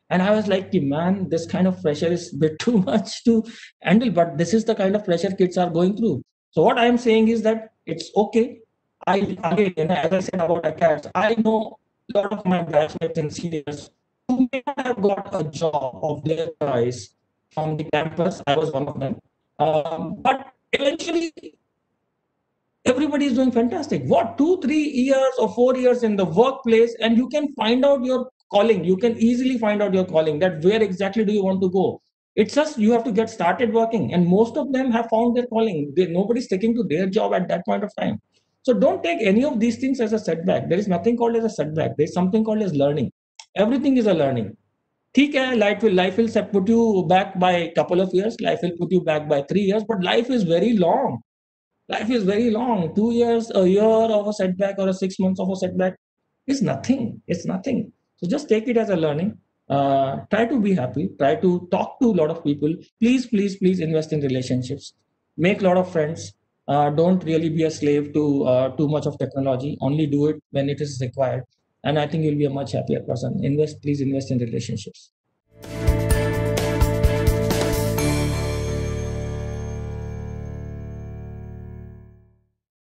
And I was like, man, this kind of pressure is a bit too much to handle, but this is the kind of pressure kids are going through. So what I'm saying is that it's okay. Again, as I said about ACADS, I know a lot of my batchmates and seniors who may not have got a job of their choice from the campus. I was one of them. But eventually, everybody is doing fantastic. What, 2-3 years or 4 years in the workplace, and you can find out your calling. You can easily find out your calling, that where exactly do you want to go. It's just you have to get started working, and most of them have found their calling. Nobody's sticking to their job at that point of time. So don't take any of these things as a setback. There is nothing called as a setback. There is something called as learning. Everything is a learning. ठीक है, life will put you back by a couple of years. Life will put you back by 3 years. But life is very long. Life is very long. 2 years, a year of a setback, or 6 months of a setback is nothing. It's nothing. So just take it as a learning. Try to be happy. Try to talk to a lot of people. Please, please, please invest in relationships. Make a lot of friends. Don't really be a slave to too much of technology. Only do it when it is required. And I think you'll be a much happier person. Please invest in relationships.